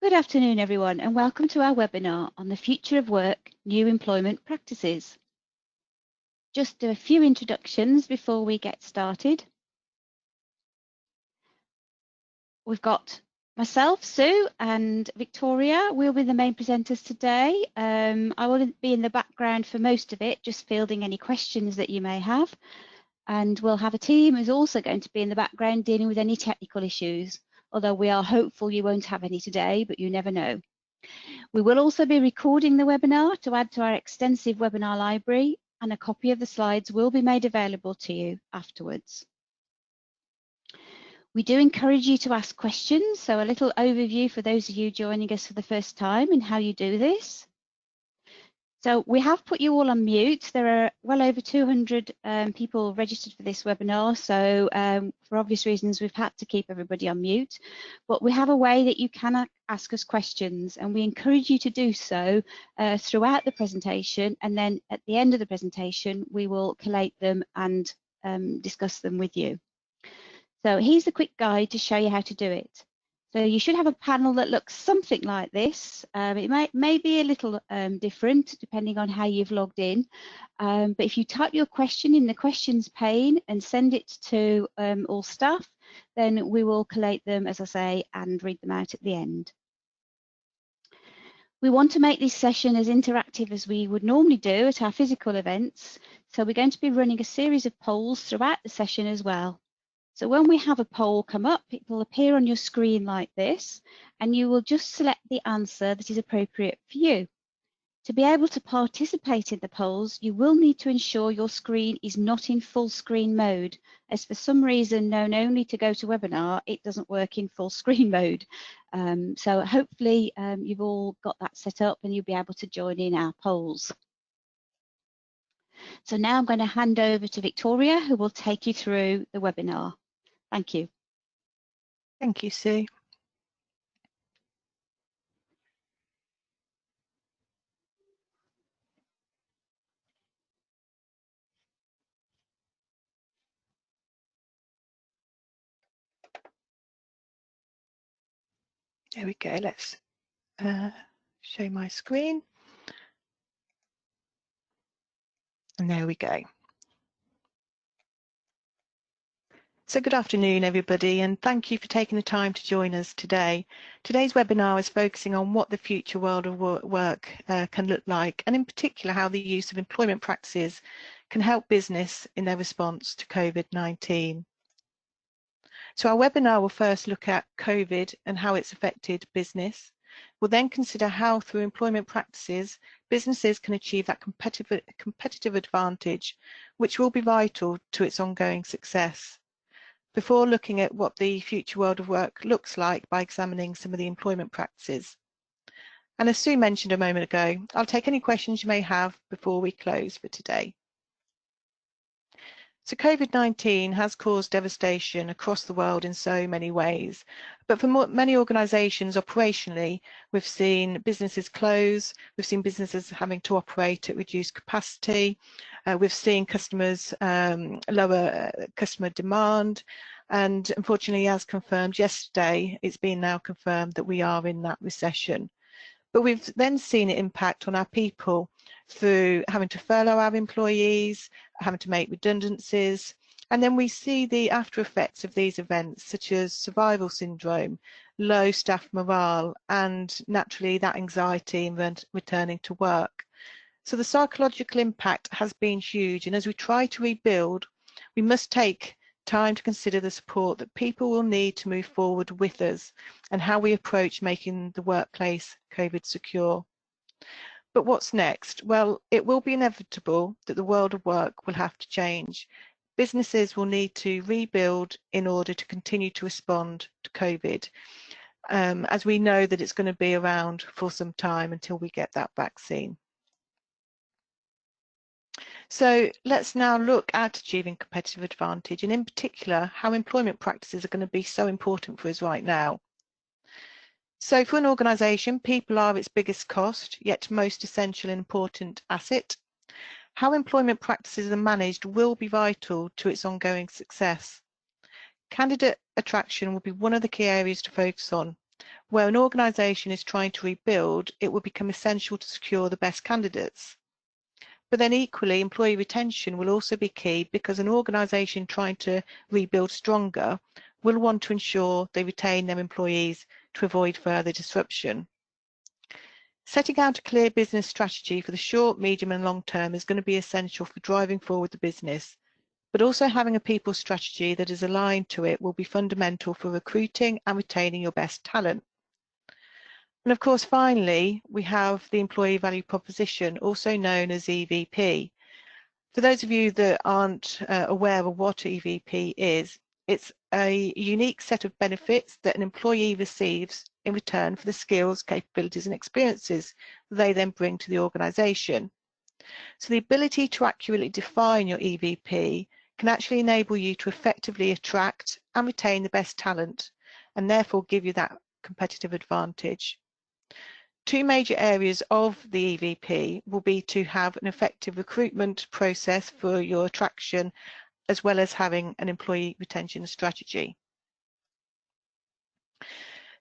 Good afternoon, everyone, and welcome to our webinar on the future of work, new employment practices. Just a few introductions before we get started. We've got myself, Sue, and Victoria. We'll be the main presenters today. I will be in the background for most of it, just fielding any questions that you may have. And we'll have a team who's also going to be in the background dealing with any technical issues, although we are hopeful you won't have any today, but you never know. We will also be recording the webinar to add to our extensive webinar library, and a copy of the slides will be made available to you afterwards. We do encourage you to ask questions, so a little overview for those of you joining us for the first time in how you do this. So we have put you all on mute. There are well over 200 people registered for this webinar, so for obvious reasons we've had to keep everybody on mute. But we have a way that you can ask us questions, and we encourage you to do so throughout the presentation, and then at the end of the presentation we will collate them and discuss them with you. So here's a quick guide to show you how to do it. So you should have a panel that looks something like this. It may be a little different depending on how you've logged in. But if you type your question in the questions pane and send it to all staff, then we will collate them, as I say, and read them out at the end. We want to make this session as interactive as we would normally do at our physical events. So we're going to be running a series of polls throughout the session as well. So when we have a poll come up, it will appear on your screen like this, and you will just select the answer that is appropriate for you. To be able to participate in the polls, you will need to ensure your screen is not in full screen mode, as for some reason known only to GoToWebinar, it doesn't work in full screen mode. So hopefully you've all got that set up and you'll be able to join in our polls. So now I'm going to hand over to Victoria, who will take you through the webinar. Thank you. Thank you, Sue. There we go. Let's show my screen. And there we go. So good afternoon, everybody, and thank you for taking the time to join us today. Today's webinar is focusing on what the future world of work can look like, and in particular how the use of employment practices can help business in their response to COVID-19. So our webinar will first look at COVID and how it's affected business. We'll then consider how, through employment practices, businesses can achieve that competitive advantage, which will be vital to its ongoing success, before looking at what the future world of work looks like by examining some of the employment practices. And as Sue mentioned a moment ago, I'll take any questions you may have before we close for today. So COVID-19 has caused devastation across the world in so many ways, but for many organisations operationally, we've seen businesses close, we've seen businesses having to operate at reduced capacity, we've seen customers lower customer demand, and unfortunately, as confirmed yesterday, it's been now confirmed that we are in that recession. But we've then seen it impact on our people through having to furlough our employees, having to make redundancies, and then we see the after effects of these events, such as survival syndrome, low staff morale, and naturally that anxiety in returning to work. So the psychological impact has been huge, and as we try to rebuild, we must take time to consider the support that people will need to move forward with us and how we approach making the workplace COVID secure. But what's next? Well, it will be inevitable that the world of work will have to change. Businesses will need to rebuild in order to continue to respond to COVID, as we know that it's going to be around for some time until we get that vaccine. So let's now look at achieving competitive advantage, and in particular how employment practices are going to be so important for us right now. So for an organisation, people are its biggest cost, yet most essential and important asset. How employment practices are managed will be vital to its ongoing success. Candidate attraction will be one of the key areas to focus on. where an organisation is trying to rebuild, it will become essential to secure the best candidates. But then equally, employee retention will also be key, because an organisation trying to rebuild stronger will want to ensure they retain their employees to avoid further disruption. Setting out a clear business strategy for the short, medium and long term is going to be essential for driving forward the business, but also having a people strategy that is aligned to it will be fundamental for recruiting and retaining your best talent. And of course, finally, we have the employee value proposition, also known as EVP. For those of you that aren't aware of what EVP is, it's a unique set of benefits that an employee receives in return for the skills, capabilities and experiences they then bring to the organisation. So the ability to accurately define your EVP can actually enable you to effectively attract and retain the best talent, and therefore give you that competitive advantage. Two major areas of the EVP will be to have an effective recruitment process for your attraction, as well as having an employee retention strategy.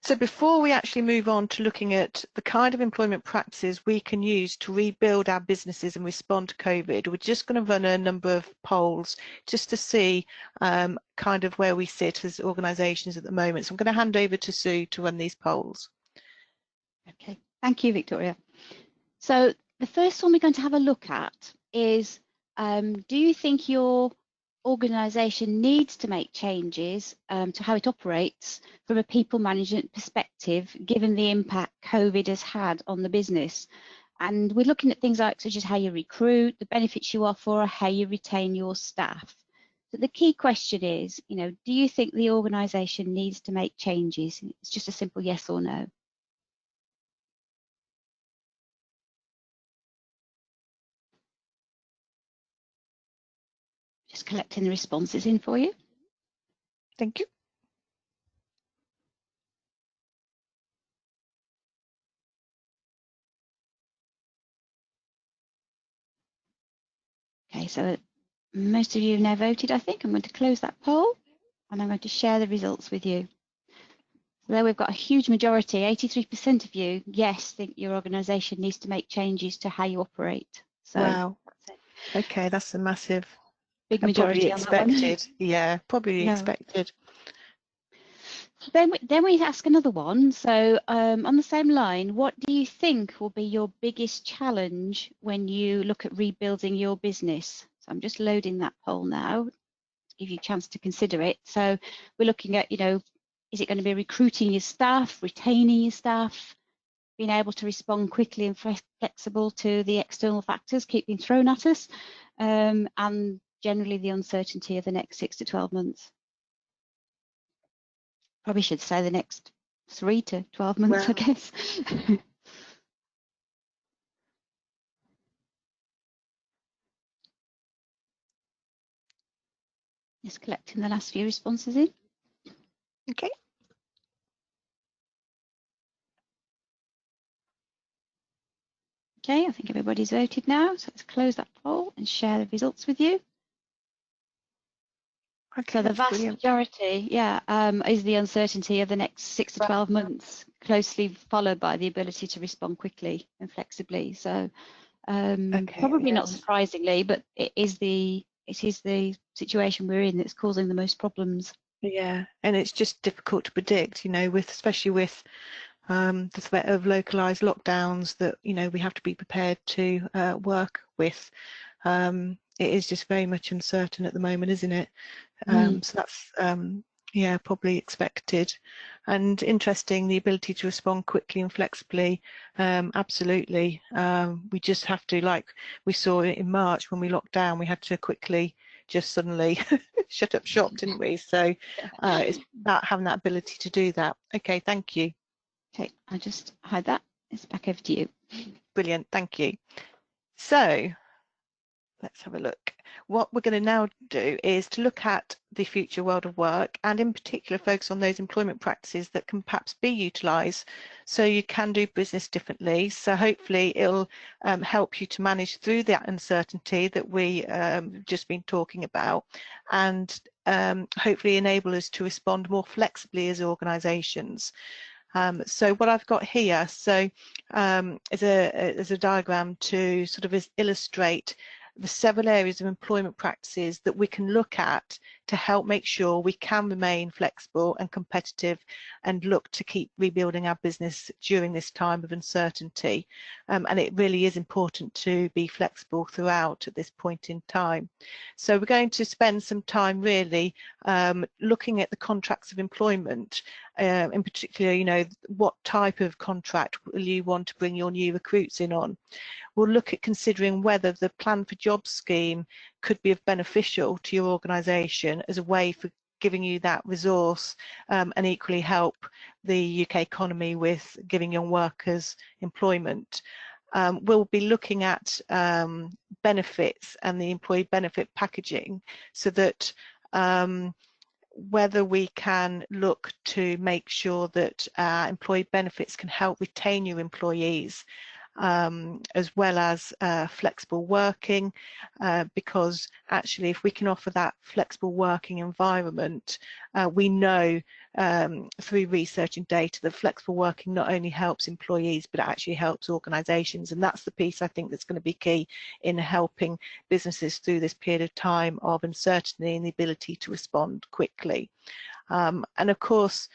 So before we actually move on to looking at the kind of employment practices we can use to rebuild our businesses and respond to COVID, we're just going to run a number of polls just to see kind of where we sit as organisations at the moment. So I'm going to hand over to Sue to run these polls. Okay, thank you, Victoria. So the first one we're going to have a look at is, do you think your organisation needs to make changes to how it operates from a people management perspective, given the impact COVID has had on the business? And we're looking at things like such as how you recruit, the benefits you offer, or how you retain your staff. So the key question is, do you think the organisation needs to make changes? It's just a simple yes or no. Just collecting the responses in for you. Thank you. Okay, so most of you have now voted, I think. I'm going to close that poll and I'm going to share the results with you. So there we've got a huge majority, 83% of you, yes, think your organisation needs to make changes to how you operate. So wow. Okay, that's a massive, big majority probably expected. Yeah, probably expected. Then we ask another one. So on the same line, what do you think will be your biggest challenge when you look at rebuilding your business? So I'm just loading that poll now to give you a chance to consider it. So we're looking at, is it going to be recruiting your staff, retaining your staff, being able to respond quickly and flexible to the external factors keep being thrown at us, and generally the uncertainty of the next 6 to 12 months? Probably should say the next 3 to 12 months, I guess. Just collecting the last few responses in. Okay. Okay, I think everybody's voted now, so let's close that poll and share the results with you. Okay, so the vast brilliant. majority, is the uncertainty of the next 6 to 12 months, closely followed by the ability to respond quickly and flexibly. So probably not surprisingly, but it is the situation we're in that's causing the most problems. Yeah, and it's just difficult to predict, especially with the threat of localized lockdowns that we have to be prepared to work with. It is just very much uncertain at the moment, isn't it? So that's probably expected. And interesting, the ability to respond quickly and flexibly, absolutely. We just have to, like we saw in March when we locked down, we had to quickly just suddenly shut up shop, didn't we? So it's about having that ability to do that. Okay, thank you. Okay, I'll just hide that. It's back over to you. Brilliant, thank you. So let's have a look. What we're going to now do is to look at the future world of work, and in particular focus on those employment practices that can perhaps be utilised so you can do business differently. So hopefully it'll help you to manage through that uncertainty that we just been talking about, and hopefully enable us to respond more flexibly as organisations. So what I've got here is a diagram to sort of illustrate the several areas of employment practices that we can look at to help make sure we can remain flexible and competitive and look to keep rebuilding our business during this time of uncertainty. And it really is important to be flexible throughout at this point in time. So we're going to spend some time really looking at the contracts of employment, in particular, what type of contract will you want to bring your new recruits in on. We'll look at considering whether the Plan for Jobs scheme could be beneficial to your organisation as a way for giving you that resource and equally help the UK economy with giving young workers employment. We'll be looking at benefits and the employee benefit packaging so that whether we can look to make sure that employee benefits can help retain your employees, as well as flexible working, because actually if we can offer that flexible working environment, we know through research and data that flexible working not only helps employees but it actually helps organisations, and that's the piece I think that's going to be key in helping businesses through this period of time of uncertainty and the ability to respond quickly. And of course,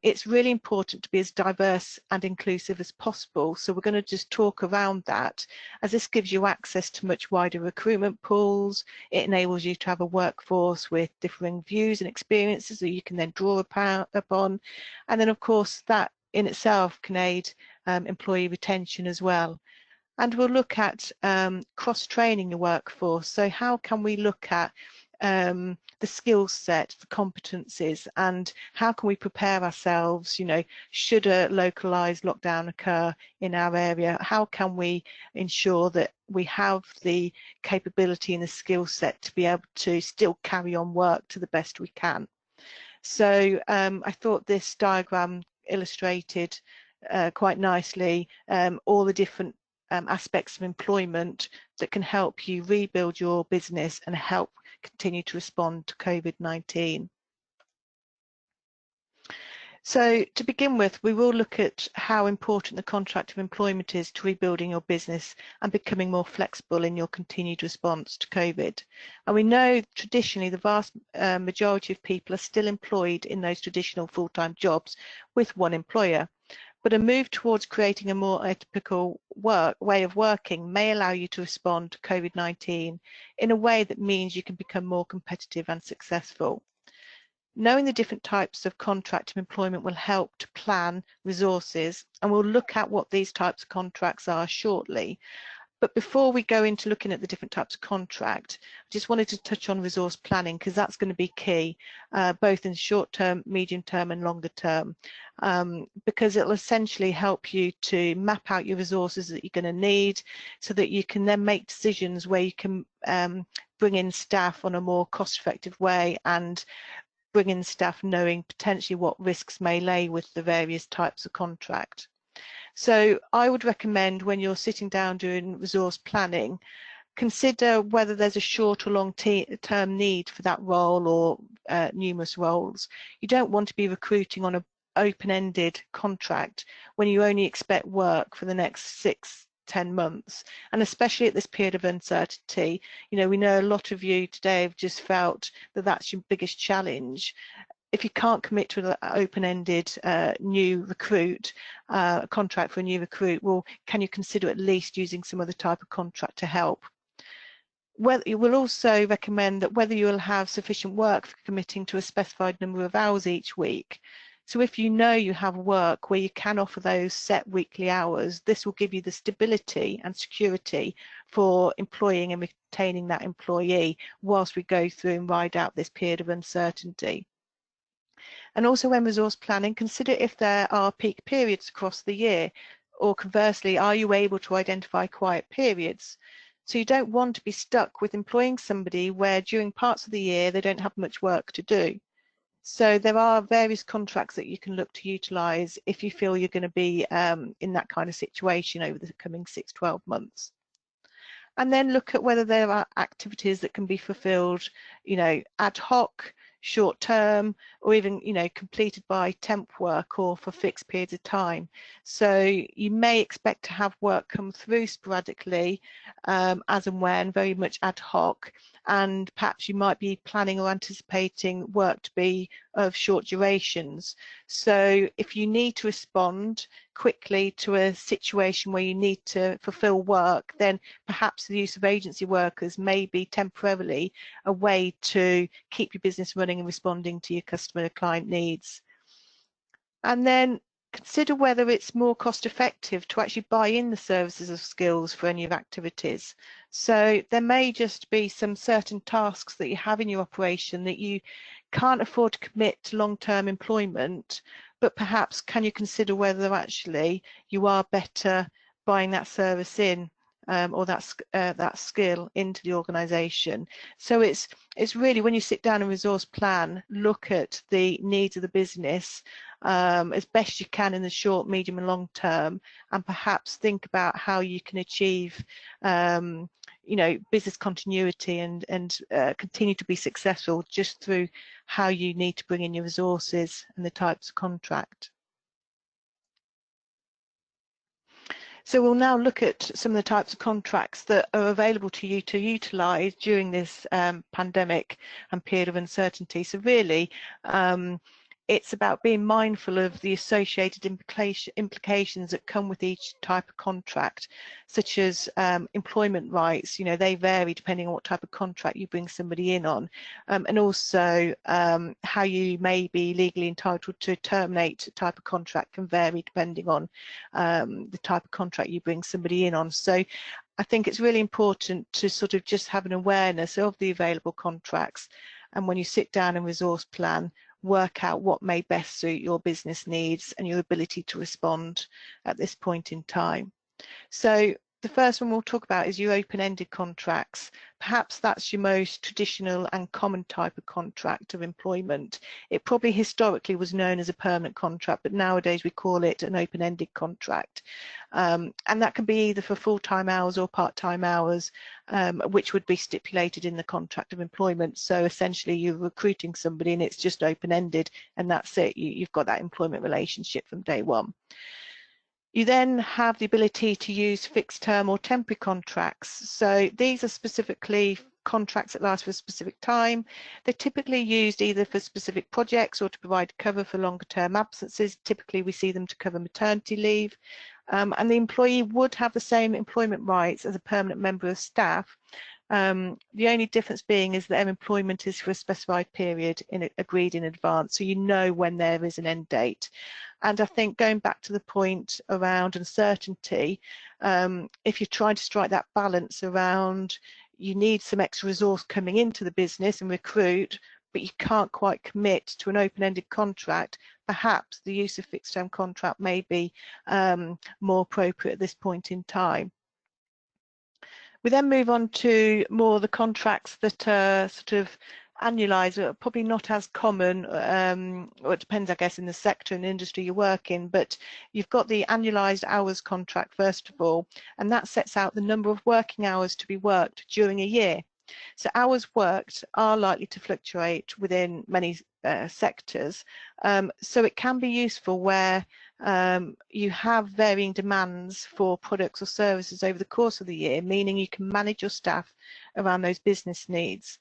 it's really important to be as diverse and inclusive as possible. So we're going to just talk around that, as this gives you access to much wider recruitment pools. It enables you to have a workforce with differing views and experiences that you can then draw upon. And then, of course, that in itself can aid employee retention as well. And we'll look at cross-training the workforce. So how can we look at the skill set, the competencies, and how can we prepare ourselves, should a localized lockdown occur in our area, how can we ensure that we have the capability and the skill set to be able to still carry on work to the best we can. So I thought this diagram illustrated quite nicely all the different aspects of employment that can help you rebuild your business and help continue to respond to COVID-19. So to begin with, we will look at how important the contract of employment is to rebuilding your business and becoming more flexible in your continued response to COVID. And we know traditionally the vast majority of people are still employed in those traditional full-time jobs with one employer. But a move towards creating a more atypical way of working may allow you to respond to COVID-19 in a way that means you can become more competitive and successful. Knowing the different types of contract of employment will help to plan resources, and we'll look at what these types of contracts are shortly. But before we go into looking at the different types of contract, I just wanted to touch on resource planning, because that's going to be key, both in short term, medium term and longer term, because it'll essentially help you to map out your resources that you're going to need so that you can then make decisions where you can bring in staff on a more cost-effective way and bring in staff knowing potentially what risks may lay with the various types of contract. So I would recommend when you're sitting down doing resource planning, consider whether there's a short or long term need for that role or numerous roles. You don't want to be recruiting on an open-ended contract when you only expect work for the next 6-10 months, and especially at this period of uncertainty. We know a lot of you today have just felt that that's your biggest challenge. If you can't commit to an open-ended new recruit, contract for a new recruit, well, can you consider at least using some other type of contract to help? We'll also recommend that whether you'll have sufficient work for committing to a specified number of hours each week. So if you know you have work where you can offer those set weekly hours, this will give you the stability and security for employing and retaining that employee whilst we go through and ride out this period of uncertainty. And also when resource planning, consider if there are peak periods across the year, or conversely, are you able to identify quiet periods? So you don't want to be stuck with employing somebody where during parts of the year they don't have much work to do. So there are various contracts that you can look to utilise if you feel you're going to be in that kind of situation over the coming 6-12 months. And then look at whether there are activities that can be fulfilled, ad hoc, short term, or even, you know, completed by temp work or for fixed periods of time. So you may expect to have work come through sporadically, as and when, very much ad hoc, and perhaps you might be planning or anticipating work to be of short durations. So if you need to respond quickly to a situation where you need to fulfill work, then perhaps the use of agency workers may be temporarily a way to keep your business running and responding to your customer and client needs. And then consider whether it's more cost effective to actually buy in the services or skills for any of your activities. So there may just be some certain tasks that you have in your operation that you can't afford to commit to long-term employment, but perhaps can you consider whether actually you are better buying that service in, or that skill into the organisation. So it's really, when you sit down and resource plan, look at the needs of the business as best you can in the short, medium and long term, and perhaps think about how you can achieve you know, business continuity and continue to be successful just through how you need to bring in your resources and the types of contract. So we'll now look at some of the types of contracts that are available to you to utilise during this pandemic and period of uncertainty. So really, it's about being mindful of the associated implications that come with each type of contract, such as employment rights. You know, they vary depending on what type of contract you bring somebody in on, and also how you may be legally entitled to terminate a type of contract can vary depending on the type of contract you bring somebody in on. So I think it's really important to sort of just have an awareness of the available contracts, and when you sit down and resource plan, work out what may best suit your business needs and your ability to respond at this point in time. So the first one we'll talk about is your open-ended contracts. Perhaps that's your most traditional and common type of contract of employment. It probably historically was known as a permanent contract, but nowadays we call it an open-ended contract. And that can be either for full-time hours or part-time hours, which would be stipulated in the contract of employment. So essentially you're recruiting somebody and it's just open-ended, and that's it. You've got that employment relationship from day one. You then have the ability to use fixed term or temporary contracts. So these are specifically contracts that last for a specific time. They're typically used either for specific projects or to provide cover for longer term absences. Typically we see them to cover maternity leave. And the employee would have the same employment rights as a permanent member of staff. The only difference being is that their employment is for a specified period agreed in advance, so you know when there is an end date. And I think going back to the point around uncertainty, if you're trying to strike that balance around, you need some extra resource coming into the business and recruit, but you can't quite commit to an open-ended contract, perhaps the use of fixed-term contract may be more appropriate at this point in time. We then move on to more the contracts that are sort of annualised, probably not as common, or it depends, I guess, in the sector and industry you work in, but you've got the annualised hours contract first of all, and that sets out the number of working hours to be worked during a year. So hours worked are likely to fluctuate within many sectors, so it can be useful where you have varying demands for products or services over the course of the year, meaning you can manage your staff around those business needs.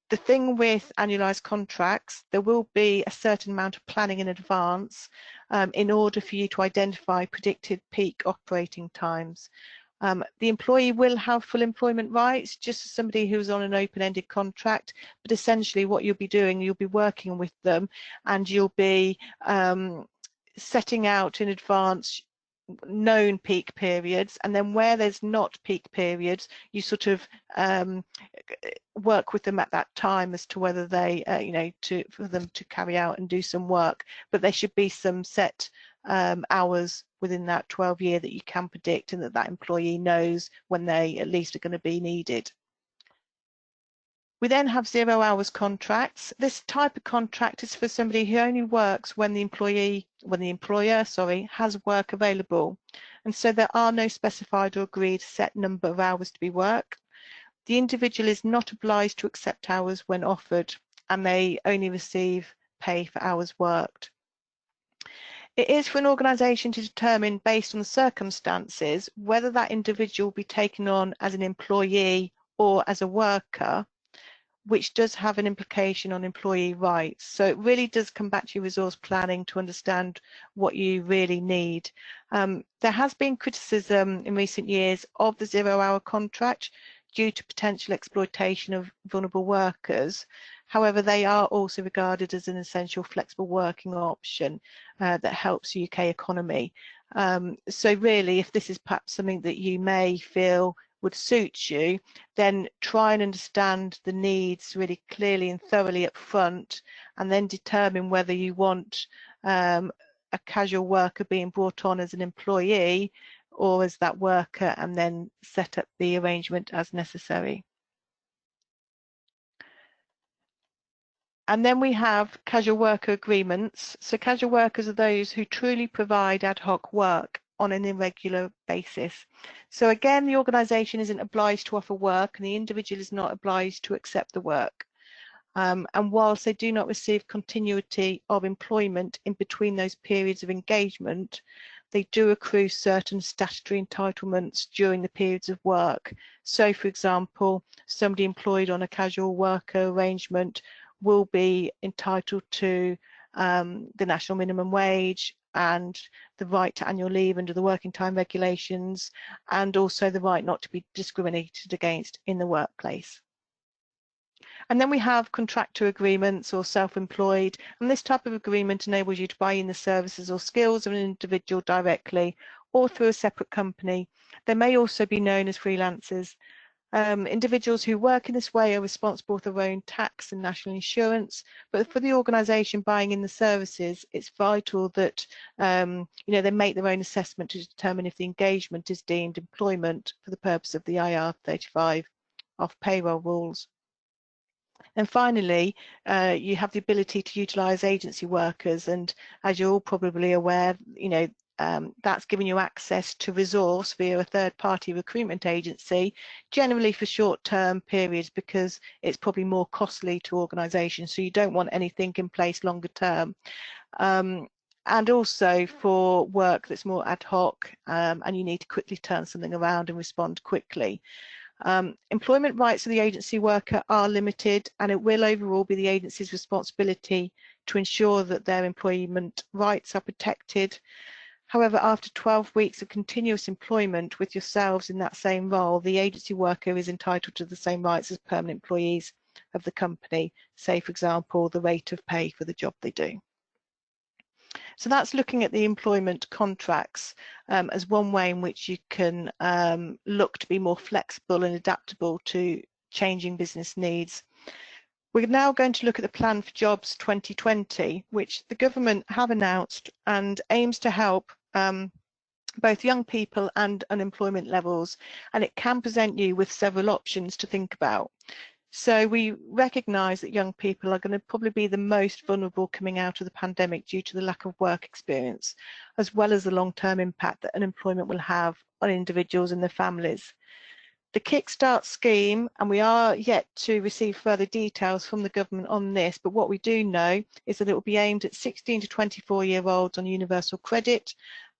The thing with annualised contracts, there will be a certain amount of planning in advance in order for you to identify predicted peak operating times. The employee will have full employment rights, just as somebody who's on an open-ended contract, but essentially what you'll be doing, you'll be working with them and you'll be setting out in advance known peak periods, and then where there's not peak periods, you sort of work with them at that time as to whether they, you know, for them to carry out and do some work, but there should be some set hours within that 12-year that you can predict, and that employee knows when they at least are going to be needed. We then have 0 hours contracts. This type of contract is for somebody who only works when the employer has work available, and so there are no specified or agreed set number of hours to be worked. The individual is not obliged to accept hours when offered, and they only receive pay for hours worked. It is for an organisation to determine, based on the circumstances, whether that individual will be taken on as an employee or as a worker, which does have an implication on employee rights. So it really does come back to your resource planning to understand what you really need. There has been criticism in recent years of the 0-hour contract due to potential exploitation of vulnerable workers. However, they are also regarded as an essential flexible working option that helps the UK economy. So really, if this is perhaps something that you may feel would suit you, then try and understand the needs really clearly and thoroughly up front, and then determine whether you want a casual worker being brought on as an employee or as that worker, and then set up the arrangement as necessary. And then we have casual worker agreements. So casual workers are those who truly provide ad hoc work on an irregular basis. So again, the organisation isn't obliged to offer work, and the individual is not obliged to accept the work. And whilst they do not receive continuity of employment in between those periods of engagement, they do accrue certain statutory entitlements during the periods of work. So, for example, somebody employed on a casual worker arrangement will be entitled to the national minimum wage and the right to annual leave under the working time regulations, and also the right not to be discriminated against in the workplace. And then we have contractor agreements or self-employed, and this type of agreement enables you to buy in the services or skills of an individual directly or through a separate company. They may also be known as freelancers. Individuals who work in this way are responsible for their own tax and national insurance, but for the organisation buying in the services, it's vital that they make their own assessment to determine if the engagement is deemed employment for the purpose of the IR35 off payroll rules. And finally, you have the ability to utilise agency workers, and as you're all probably aware, that's giving you access to resource via a third-party recruitment agency, generally for short-term periods, because it's probably more costly to organisations, so you don't want anything in place longer term. And also for work that's more ad hoc, and you need to quickly turn something around and respond quickly. Employment rights of the agency worker are limited, and it will overall be the agency's responsibility to ensure that their employment rights are protected. However, after 12 weeks of continuous employment with yourselves in that same role, the agency worker is entitled to the same rights as permanent employees of the company, say, for example, the rate of pay for the job they do. So that's looking at the employment contracts as one way in which you can look to be more flexible and adaptable to changing business needs. We're now going to look at the Plan for Jobs 2020, which the government have announced and aims to help both young people and unemployment levels, and it can present you with several options to think about. So we recognise that young people are going to probably be the most vulnerable coming out of the pandemic due to the lack of work experience, as well as the long-term impact that unemployment will have on individuals and their families. The Kickstart scheme, and we are yet to receive further details from the government on this, but what we do know is that it will be aimed at 16 to 24-year-olds on universal credit,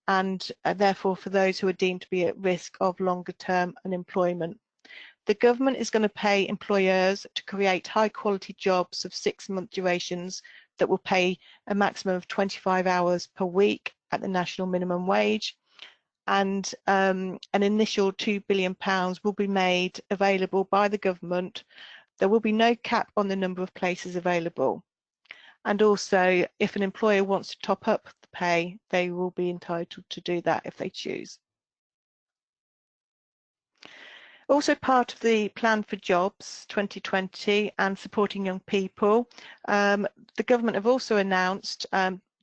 and therefore for those who are deemed to be at risk of longer-term unemployment. The government is going to pay employers to create high quality jobs of 6-month durations that will pay a maximum of 25 hours per week at the national minimum wage, and an initial £2 billion will be made available by the government. There will be no cap on the number of places available, and also if an employer wants to top up the pay, they will be entitled to do that if they choose. Also part of the Plan for Jobs 2020 and supporting young people, the government have also announced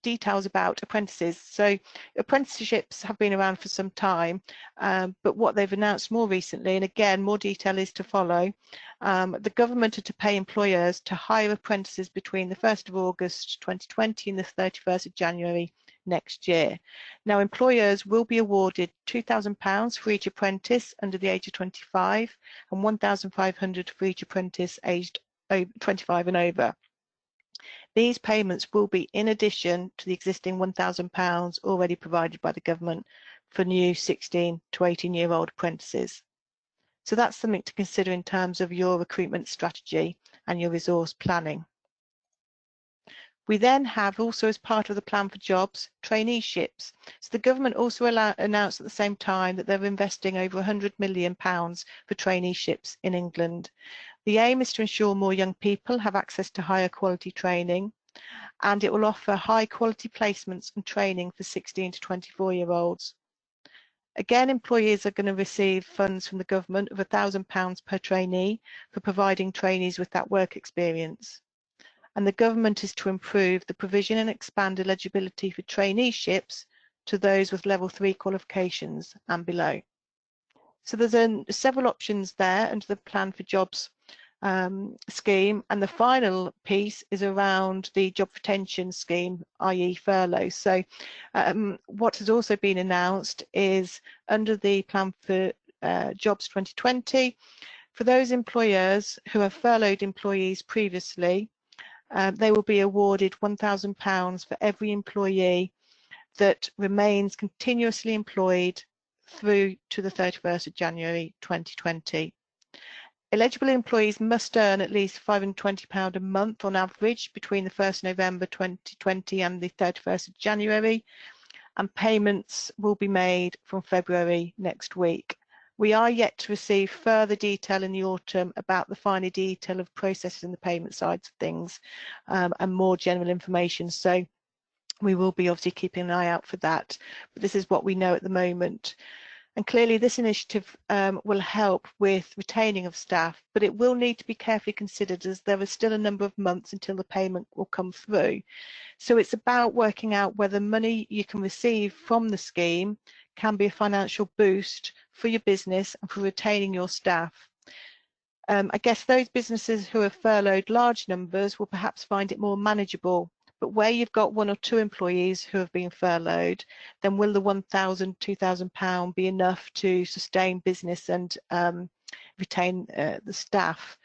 details about apprentices. So apprenticeships have been around for some time, but what they've announced more recently, and again more detail is to follow, the government are to pay employers to hire apprentices between the 1st of August 2020 and the 31st of January next year. Now employers will be awarded £2,000 for each apprentice under the age of 25 and £1,500 for each apprentice aged 25 and over. These payments will be in addition to the existing £1,000 already provided by the government for new 16 to 18-year-old apprentices. So that's something to consider in terms of your recruitment strategy and your resource planning. We then have also, as part of the plan for jobs, traineeships. So the government also announced at the same time that they're investing over £100 million for traineeships in England. The aim is to ensure more young people have access to higher quality training, and it will offer high quality placements and training for 16 to 24-year-olds. Again, employees are going to receive funds from the government of £1,000 per trainee for providing trainees with that work experience. And the government is to improve the provision and expand eligibility for traineeships to those with level 3 qualifications and below. So there's several options there under the plan for jobs scheme, and the final piece is around the job retention scheme, i.e. furlough. So what has also been announced is under the plan for jobs 2020, for those employers who have furloughed employees previously, they will be awarded £1,000 for every employee that remains continuously employed through to the 31st of January 2020. Eligible employees must earn at least £520 a month on average between the 1st November 2020 and the 31st of January, and payments will be made from February next week. We are yet to receive further detail in the autumn about the finer detail of processes and the payment sides of things, and more general information. So we will be obviously keeping an eye out for that. But this is what we know at the moment. And clearly this initiative will help with retaining of staff, but it will need to be carefully considered as there is still a number of months until the payment will come through. So it's about working out whether money you can receive from the scheme can be a financial boost for your business and for retaining your staff. I guess those businesses who have furloughed large numbers will perhaps find it more manageable. But where you've got 1 or 2 employees who have been furloughed, then will the £1,000, £2,000 be enough to sustain business and retain the staff?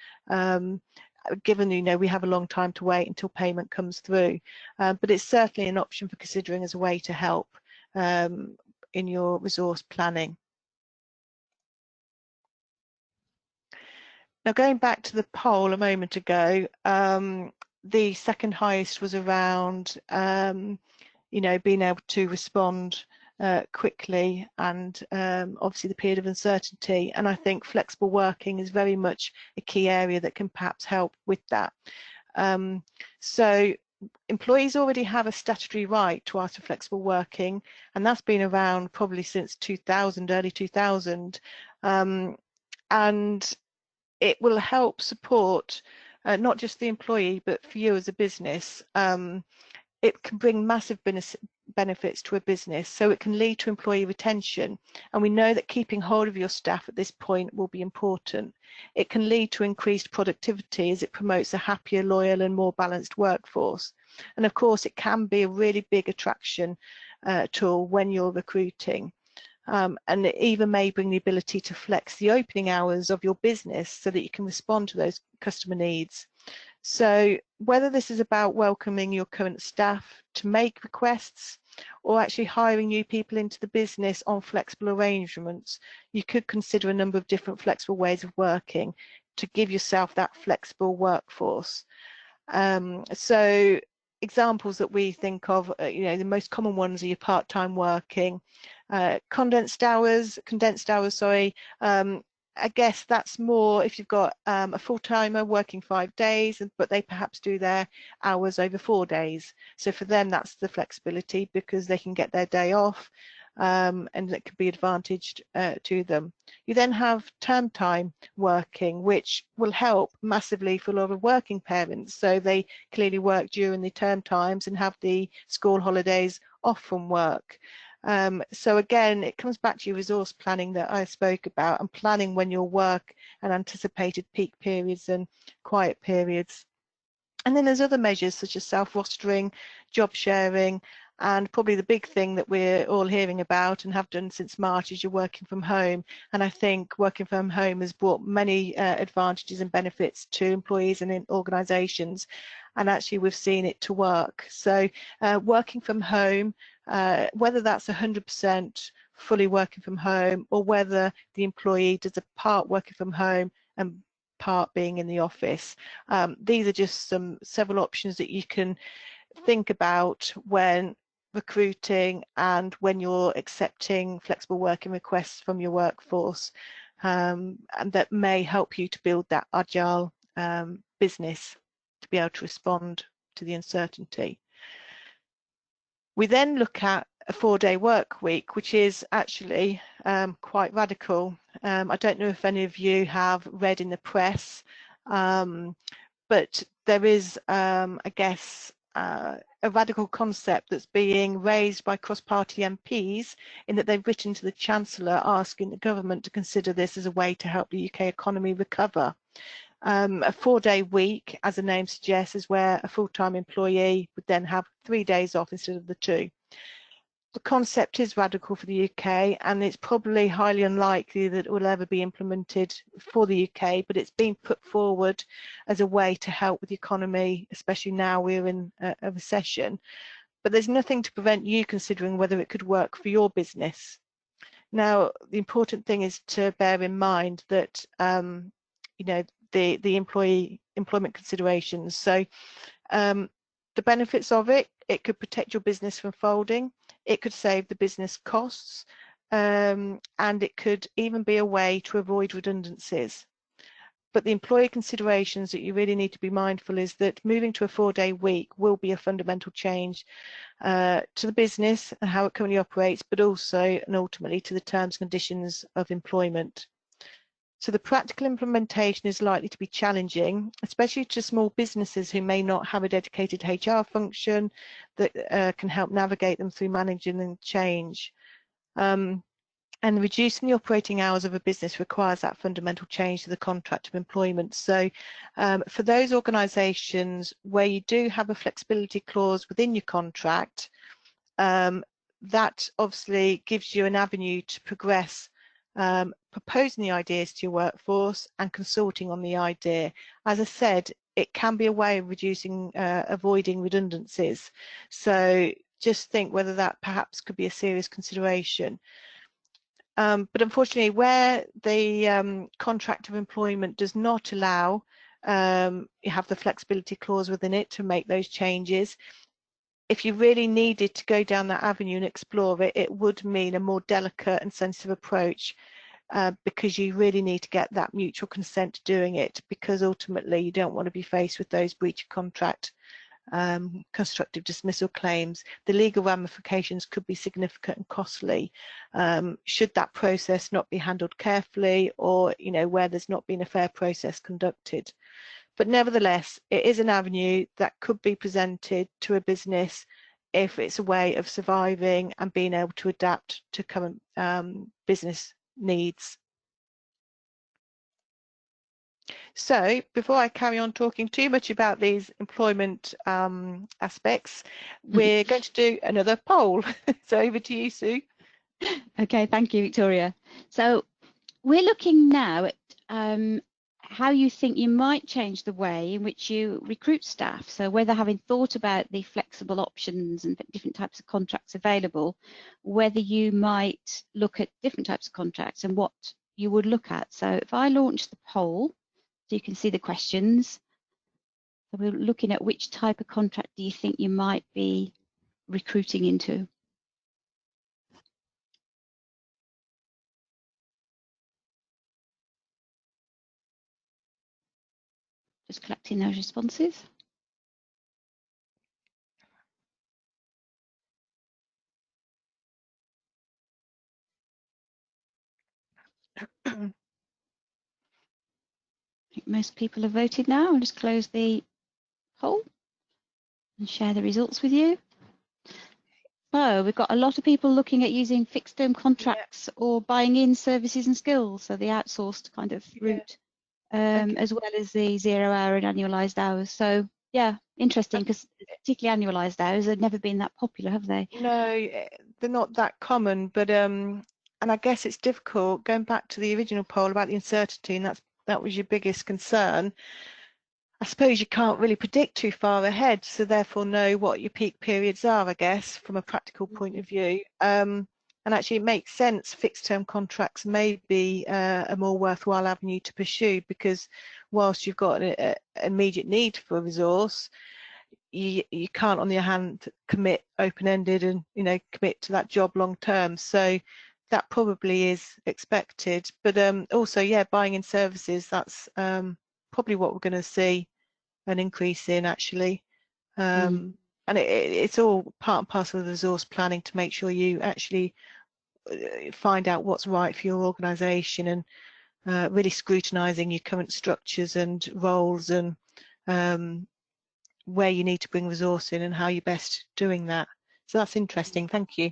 Given, you know, we have a long time to wait until payment comes through, but it's certainly an option for considering as a way to help in your resource planning. Now, going back to the poll a moment ago, the second highest was around, you know, being able to respond quickly and obviously the period of uncertainty. And I think flexible working is very much a key area that can perhaps help with that. So employees already have a statutory right to ask for flexible working, and that's been around probably since 2000, early 2000. And it will help support not just the employee, but for you as a business. It can bring massive benefits to a business, so it can lead to employee retention, and we know that keeping hold of your staff at this point will be important. It can lead to increased productivity as it promotes a happier, loyal and more balanced workforce, and of course it can be a really big attraction tool when you're recruiting. And it even may bring the ability to flex the opening hours of your business so that you can respond to those customer needs. So whether this is about welcoming your current staff to make requests or actually hiring new people into the business on flexible arrangements, you could consider a number of different flexible ways of working to give yourself that flexible workforce. So examples that we think of, you know, the most common ones are your part-time working, condensed hours, sorry. I guess that's more if you've got a full-timer working 5 days, but they perhaps do their hours over 4 days. So for them, that's the flexibility because they can get their day off, and it could be advantaged to them. You then have term time working, which will help massively for a lot of working parents. So they clearly work during the term times and have the school holidays off from work. So again, it comes back to your resource planning that I spoke about, and planning when you'll work and anticipated peak periods and quiet periods. And then there's other measures such as self-rostering, job sharing, and probably the big thing that we're all hearing about and have done since March is you're working from home. And I think working from home has brought many advantages and benefits to employees and in organisations. and actually we've seen it to work. So working from home, whether that's 100% fully working from home, or whether the employee does a part working from home and part being in the office. These are just several options that you can think about when recruiting and when you're accepting flexible working requests from your workforce, and that may help you to build that agile business to be able to respond to the uncertainty. We then look at a 4-day work week, which is actually quite radical. I don't know if any of you have read in the press, but there is, I guess, a radical concept that's being raised by cross-party MPs, in that they've written to the Chancellor asking the government to consider this as a way to help the UK economy recover. A 4-day week, as the name suggests, is where a full-time employee would then have 3 days off instead of the 2. The concept is radical for the UK, and it's probably highly unlikely that it will ever be implemented for the UK, but it's been put forward as a way to help with the economy, especially now we're in a recession. But there's nothing to prevent you considering whether it could work for your business. Now, the important thing is to bear in mind that you know, the employment considerations. So the benefits of it could protect your business from folding, it could save the business costs, and it could even be a way to avoid redundancies. But the employer considerations that you really need to be mindful is that moving to a 4-day week will be a fundamental change to the business and how it currently operates, but also and ultimately to the terms and conditions of employment. So the practical implementation is likely to be challenging, especially to small businesses who may not have a dedicated HR function that can help navigate them through managing and change. And reducing the operating hours of a business requires that fundamental change to the contract of employment. So for those organisations where you do have a flexibility clause within your contract, that obviously gives you an avenue to progress proposing the ideas to your workforce and consulting on the idea. As I said, it can be a way of reducing, avoiding redundancies. So just think whether that perhaps could be a serious consideration. But unfortunately, where the contract of employment does not allow, you have the flexibility clause within it to make those changes. If you really needed to go down that avenue and explore it, it would mean a more delicate and sensitive approach, because you really need to get that mutual consent to doing it, because ultimately you don't want to be faced with those breach of contract constructive dismissal claims. The legal ramifications could be significant and costly should that process not be handled carefully, or where there's not been a fair process conducted. But nevertheless, it is an avenue that could be presented to a business if it's a way of surviving and being able to adapt to current business needs. So before I carry on talking too much about these employment aspects, we're going to do another poll. So over to you, Sue. Okay, thank you, Victoria. So we're looking now at how you think you might change the way in which you recruit staff. So whether, having thought about the flexible options and different types of contracts available, whether you might look at different types of contracts and what you would look at. So if I launch the poll, so you can see the questions. So we're looking at which type of contract do you think you might be recruiting into. Just collecting those responses. I think most people have voted now. I'll just close the poll and share the results with you. So we've got a lot of people looking at using fixed term contracts or buying in services and skills, so the outsourced kind of route, as well as the 0 hour and annualized hours. So yeah, interesting, because particularly annualized hours have never been that popular, have they? No, they're not that common, but and I guess it's difficult going back to the original poll about the uncertainty, and that was your biggest concern. I suppose you can't really predict too far ahead, so therefore know what your peak periods are, I guess, from a practical point of view. And actually it makes sense, fixed term contracts may be a more worthwhile avenue to pursue, because whilst you've got an immediate need for a resource, you can't on the other hand commit open-ended and commit to that job long term. So that probably is expected. But also, yeah, buying in services, that's probably what we're going to see an increase in, actually. And it's all part and parcel of the resource planning to make sure you actually find out what's right for your organisation, and really scrutinising your current structures and roles, and where you need to bring resource in and how you're best doing that. So that's interesting. Thank you.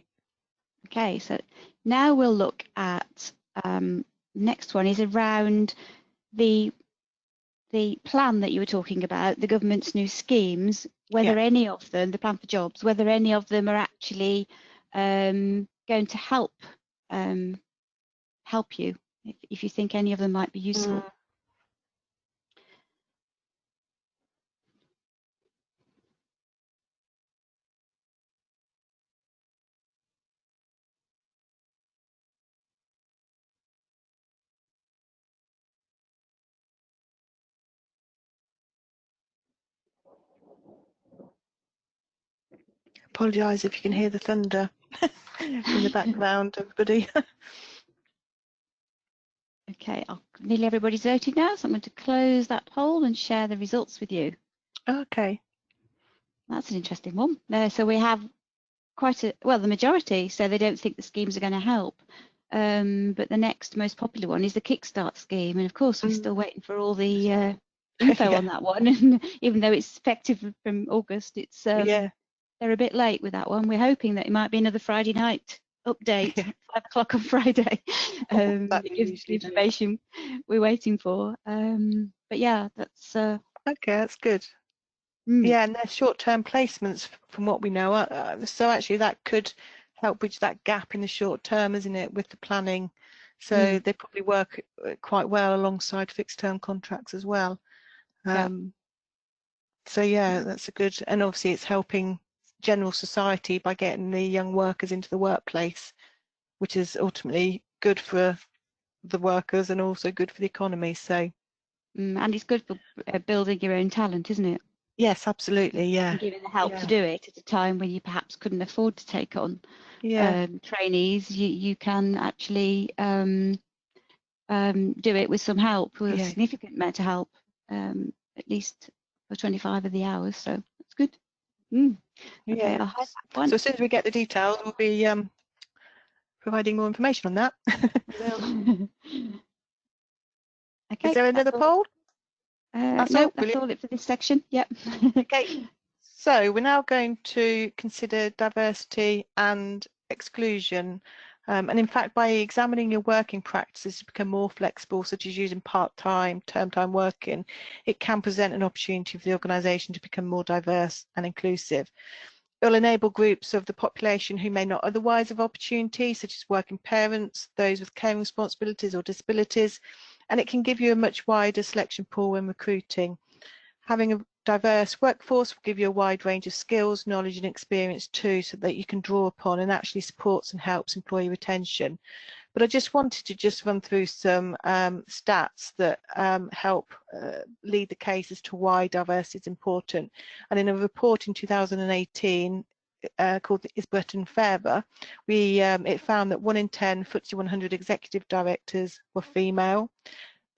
Okay, so now we'll look at next one is around the plan that you were talking about, the government's new schemes, whether any of them, the plan for jobs, whether any of them are actually going to help you, if you think any of them might be useful. Apologise if you can hear the thunder in the background, everybody. Okay, nearly everybody's voted now, so I'm going to close that poll and share the results with you. Okay. That's an interesting one. So we have the majority say they don't think the schemes are going to help. But the next most popular one is the Kickstart scheme, and of course we're still waiting for all the info on that one. And even though it's effective from August, it's they're a bit late with that one. We're hoping that it might be another Friday night update, 5 o'clock on Friday. It gives the information we're waiting for. But yeah, that's okay. That's good. Yeah, and they're short-term placements from what we know. So actually that could help bridge that gap in the short term, isn't it, with the planning? So they probably work quite well alongside fixed-term contracts as well. So yeah, that's a good, and obviously it's helping general society by getting the young workers into the workplace, which is ultimately good for the workers and also good for the economy. So and it's good for building your own talent, isn't it? Yes, absolutely. Yeah, and giving the help to do it at a time when you perhaps couldn't afford to take on trainees. You can actually do it with some help, with a significant amount of help, at least for 25 of the hours. So that's good. Okay, I'll hide that one. So as soon as we get the details, we'll be providing more information on that. We will. Okay. Is there another poll? No, that's all it for this section. Yep. Okay. So we're now going to consider diversity and exclusion. And in fact, by examining your working practices to become more flexible, such as using part-time, term-time working, it can present an opportunity for the organisation to become more diverse and inclusive. It will enable groups of the population who may not otherwise have opportunities, such as working parents, those with caring responsibilities or disabilities, and it can give you a much wider selection pool when recruiting. Having a diverse workforce will give you a wide range of skills, knowledge and experience too, so that you can draw upon and actually supports and helps employee retention. But I just wanted to run through some stats that help lead the case as to why diversity is important. And in a report in 2018 called the Is Britain Fairer, it found that 1 in 10 FTSE 100 executive directors were female,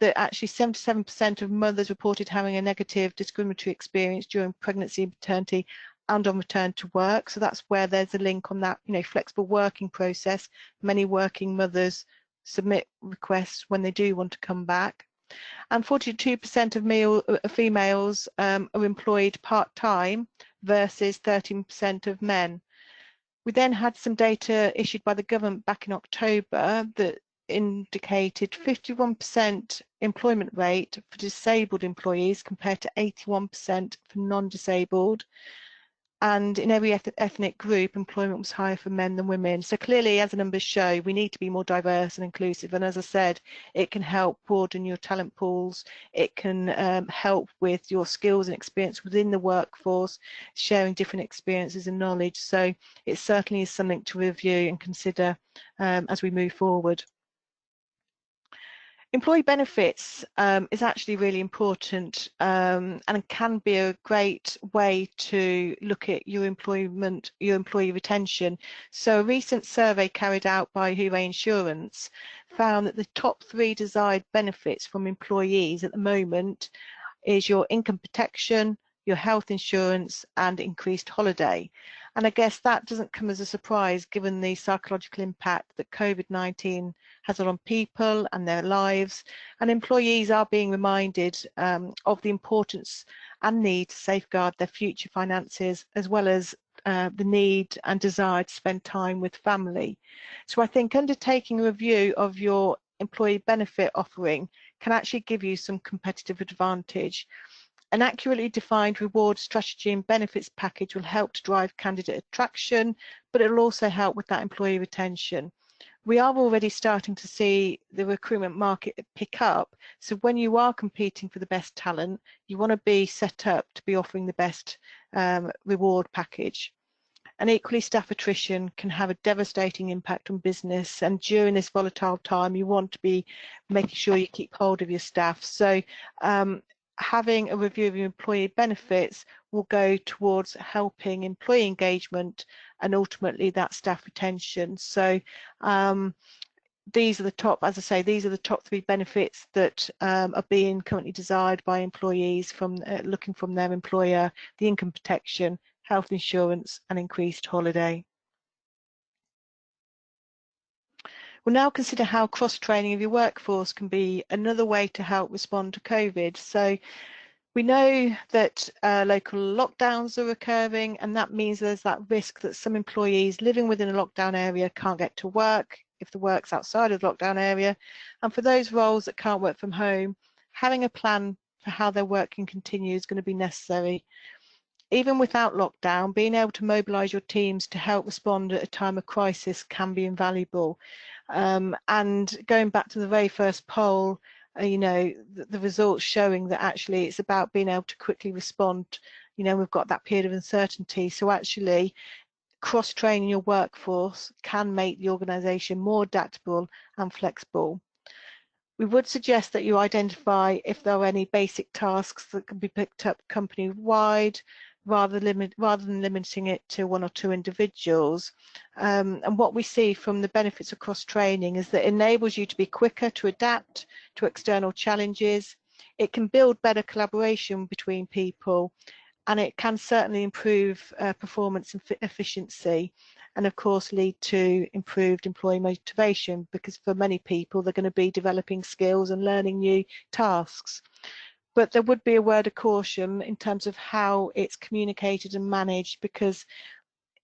that actually 77% of mothers reported having a negative discriminatory experience during pregnancy and maternity and on return to work. So that's where there's a link on that, flexible working process. Many working mothers submit requests when they do want to come back. And 42% of females are employed part-time versus 13% of men. We then had some data issued by the government back in October that indicated 51% employment rate for disabled employees compared to 81% for non-disabled. And in every ethnic group, employment was higher for men than women. So clearly, as the numbers show, we need to be more diverse and inclusive. And as I said, it can help broaden your talent pools. It can help with your skills and experience within the workforce, sharing different experiences and knowledge. So it certainly is something to review and consider as we move forward. Employee benefits is actually really important and can be a great way to look at your employment, your employee retention. So a recent survey carried out by Hooray Insurance found that the top 3 desired benefits from employees at the moment is your income protection, your health insurance and increased holiday. And I guess that doesn't come as a surprise given the psychological impact that COVID-19 has on people and their lives, and employees are being reminded of the importance and need to safeguard their future finances, as well as the need and desire to spend time with family. So I think undertaking a review of your employee benefit offering can actually give you some competitive advantage. An accurately defined reward strategy and benefits package will help to drive candidate attraction, but it will also help with that employee retention. We are already starting to see the recruitment market pick up. So when you are competing for the best talent, you want to be set up to be offering the best reward package. And equally, staff attrition can have a devastating impact on business. And during this volatile time, you want to be making sure you keep hold of your staff. So having a review of your employee benefits will go towards helping employee engagement and ultimately that staff retention. So these are the top, as I say, these are the top 3 benefits that are being currently desired by employees from looking from their employer: the income protection, health insurance and increased holiday. We'll now consider how cross-training of your workforce can be another way to help respond to COVID. So we know that local lockdowns are occurring, and that means there's that risk that some employees living within a lockdown area can't get to work if the work's outside of the lockdown area. And for those roles that can't work from home, having a plan for how their work can continue is going to be necessary. Even without lockdown, being able to mobilise your teams to help respond at a time of crisis can be invaluable. And going back to the very first poll, you know, the results showing that actually it's about being able to quickly respond. You know, we've got that period of uncertainty. So actually, cross-training your workforce can make the organisation more adaptable and flexible. We would suggest that you identify if there are any basic tasks that can be picked up company-wide, rather than limiting it to 1 or 2 individuals. And what we see from the benefits of cross-training is that it enables you to be quicker to adapt to external challenges. It can build better collaboration between people, and it can certainly improve performance and efficiency, and of course lead to improved employee motivation, because for many people they're going to be developing skills and learning new tasks. But there would be a word of caution in terms of how it's communicated and managed, because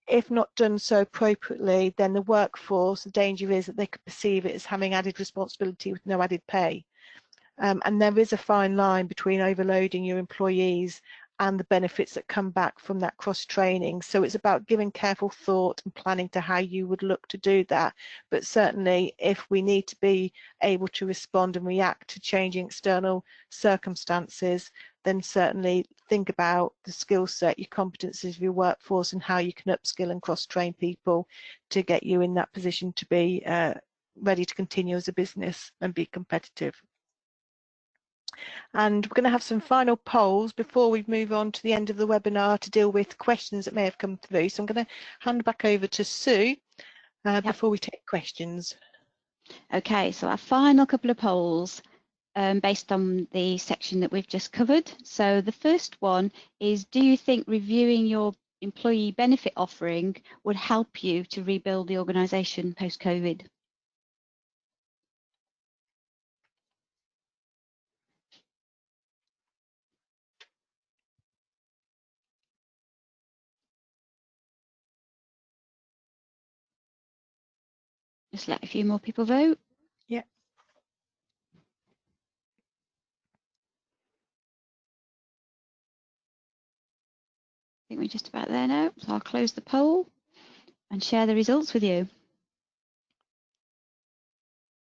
if not done so appropriately, then the workforce, the danger is that they could perceive it as having added responsibility with no added pay. And there is a fine line between overloading your employees and the benefits that come back from that cross-training. So it's about giving careful thought and planning to how you would look to do that. But certainly if we need to be able to respond and react to changing external circumstances, then certainly think about the skill set, your competencies of your workforce, and how you can upskill and cross-train people to get you in that position to be ready to continue as a business and be competitive. And we're going to have some final polls before we move on to the end of the webinar to deal with questions that may have come through. So I'm going to hand back over to Sue before we take questions. Okay, so our final couple of polls based on the section that we've just covered. So the first one is, do you think reviewing your employee benefit offering would help you to rebuild the organisation post-COVID? Just let a few more people vote. Yeah. think we're just about there now. So I'll close the poll and share the results with you.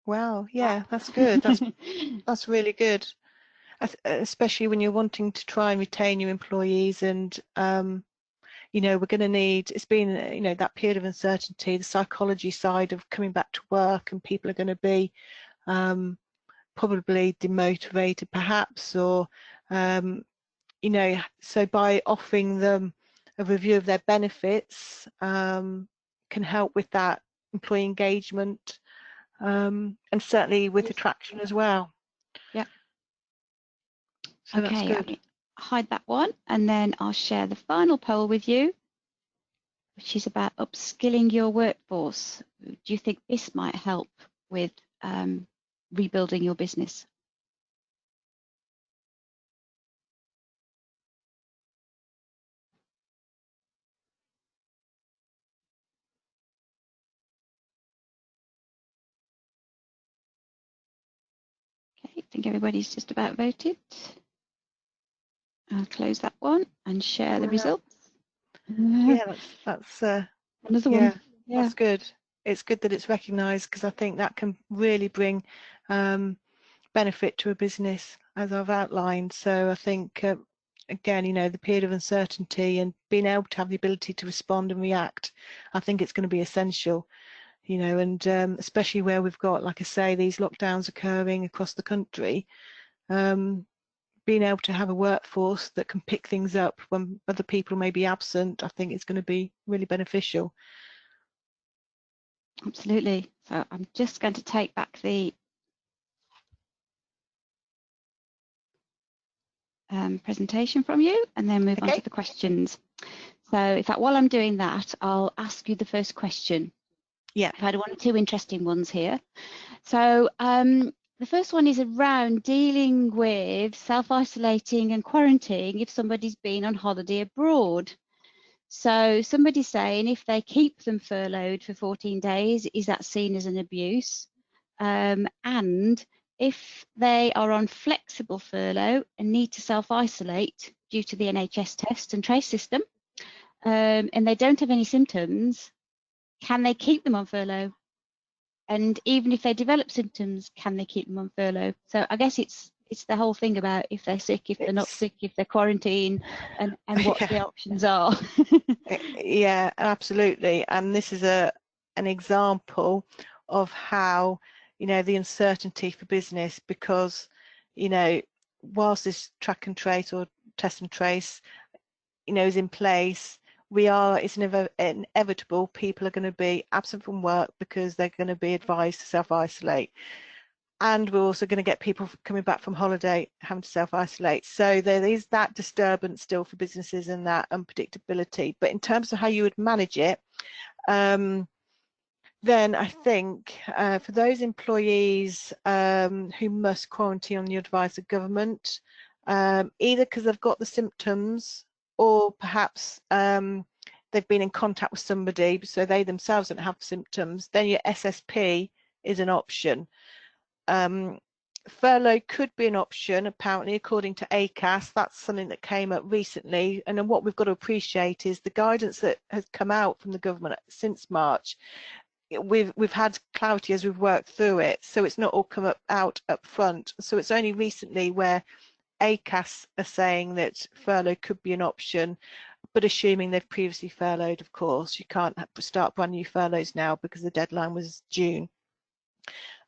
Wow, yeah, that's good. That's really good, especially when you're wanting to try and retain your employees. And you know, we're going to need, it's been, you know, that period of uncertainty, the psychology side of coming back to work, and people are going to be probably demotivated perhaps, or you know, so by offering them a review of their benefits can help with that employee engagement, and certainly with attraction as well. Yeah. So that's Okay, good. I'll hide that one, and then I'll share the final poll with you, which is about upskilling your workforce. Do you think this might help with rebuilding your business? Okay, I think everybody's just about voted. I'll close that one and share the results. Yeah, that's Another yeah, one. Yeah, that's good. It's good that it's recognised, because I think that can really bring benefit to a business, as I've outlined. So I think again, you know, the period of uncertainty and being able to have the ability to respond and react, I think it's going to be essential, you know, and especially where we've got, like I say, these lockdowns occurring across the country. Being able to have a workforce that can pick things up when other people may be absent, I think it's going to be really beneficial. absolutely. So I'm just going to take back the presentation from you and then move on to the questions. So in fact, while I'm doing that, I'll ask you the first question. Yeah. I've had one or two interesting ones here. So the first one is around dealing with self-isolating and quarantining if somebody's been on holiday abroad. So somebody's saying if they keep them furloughed for 14 days, is that seen as an abuse? And if they are on flexible furlough and need to self-isolate due to the NHS test and trace system, and they don't have any symptoms, can they keep them on furlough? And even if they develop symptoms, can they keep them on furlough? So I guess it's the whole thing about if they're sick, if they're not sick, if they're quarantined, and what the options are. Yeah, absolutely. And this is an example of how, you know, the uncertainty for business, because, you know, whilst this track and trace or test and trace, you know, is in place, it's inevitable people are going to be absent from work because they're going to be advised to self-isolate. And we're also going to get people coming back from holiday having to self-isolate. So there is that disturbance still for businesses and that unpredictability. But in terms of how you would manage it, then I think for those employees who must quarantine on the advice of government, either because they've got the symptoms or perhaps they've been in contact with somebody, so they themselves don't have symptoms, then your SSP is an option. Furlough could be an option, apparently, according to ACAS. That's something that came up recently. And then what we've got to appreciate is the guidance that has come out from the government since March. We've had clarity as we've worked through it, so it's not all come out up front. So it's only recently where ACAS are saying that furlough could be an option, but assuming they've previously furloughed, of course. You can't start brand new furloughs now because the deadline was June.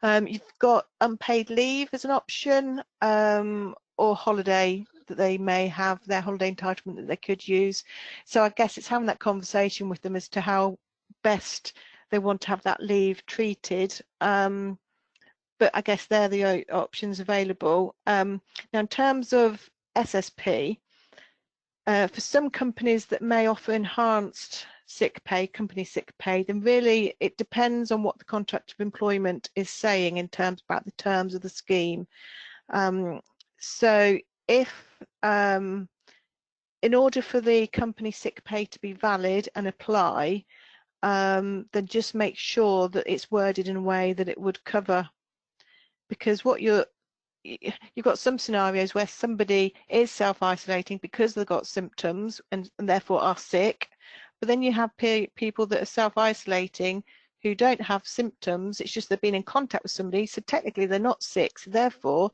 You've got unpaid leave as an option, or holiday that they may have, their holiday entitlement that they could use. So I guess it's having that conversation with them as to how best they want to have that leave treated. But I guess they're the options available. Now, in terms of SSP, for some companies that may offer enhanced sick pay, company sick pay, then really it depends on what the contract of employment is saying in terms about the terms of the scheme. So if in order for the company sick pay to be valid and apply, then just make sure that it's worded in a way that it would cover, because what you're you've got some scenarios where somebody is self-isolating because they've got symptoms and therefore are sick, but then you have people that are self-isolating who don't have symptoms. It's just they've been in contact with somebody, so technically they're not sick, so therefore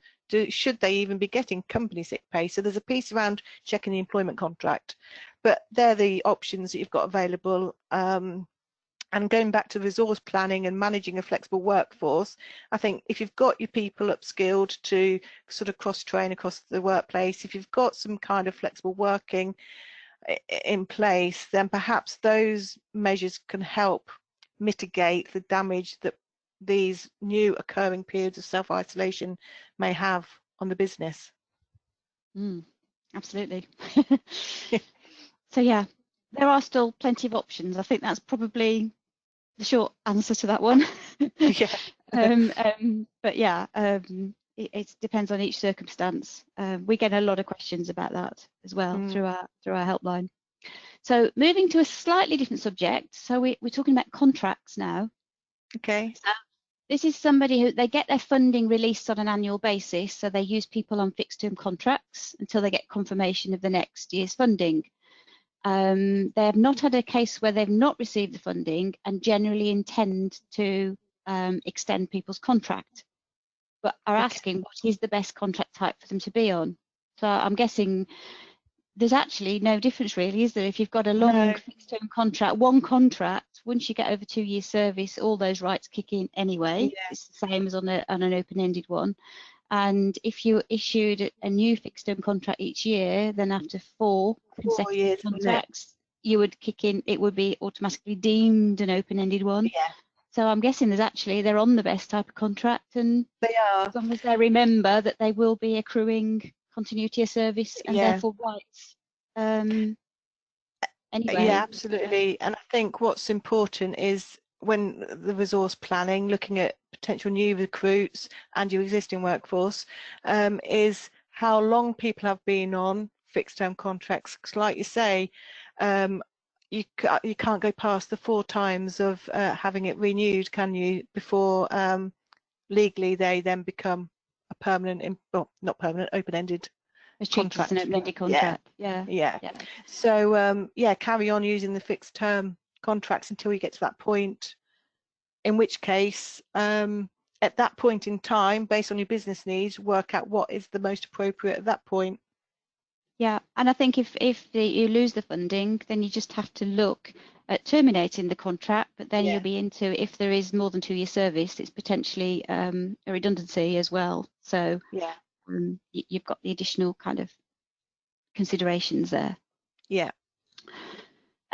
should they even be getting company sick pay? So there's a piece around checking the employment contract, but they're the options that you've got available. And going back to resource planning and managing a flexible workforce, I think if you've got your people upskilled to sort of cross-train across the workplace, if you've got some kind of flexible working in place, then perhaps those measures can help mitigate the damage that these new occurring periods of self-isolation may have on the business. Absolutely. So yeah, there are still plenty of options. I think that's probably the short answer to that one. Yeah. But yeah, it depends on each circumstance. We get a lot of questions about that as well through our helpline. So moving to a slightly different subject. So we're talking about contracts now. Okay. So this is somebody who they get their funding released on an annual basis. So they use people on fixed term contracts until they get confirmation of the next year's funding. They have not had a case where they've not received the funding and generally intend to extend people's contract, but are asking what is the best contract type for them to be on. So I'm guessing there's actually no difference really, is there? If you've got a long fixed term contract, one contract, once you get over 2 years service, all those rights kick in anyway. Yeah. It's the same as on an open-ended one. And if you issued a new fixed term contract each year, then after 4 consecutive years, contracts, you would kick in, it would be automatically deemed an open-ended one. Yeah. So I'm guessing they're on the best type of contract, and they are, as long as they remember that they will be accruing continuity of service and therefore rights. Anyway. Yeah, absolutely. And I think what's important is when the resource planning, looking at potential new recruits and your existing workforce, is how long people have been on fixed term contracts. Because like you say, you can't go past the 4 times of having it renewed, can you, before legally they then become a permanent, well, not permanent, open-ended contract. An open-ended contract. Yeah. So carry on using the fixed term contracts until you get to that point, in which case at that point in time, based on your business needs, work out what is the most appropriate at that point. Yeah, and I think if you lose the funding, then you just have to look at terminating the contract, but then you'll be into, if there is more than 2 years service, it's potentially a redundancy as well. So you've got the additional kind of considerations there. Yeah.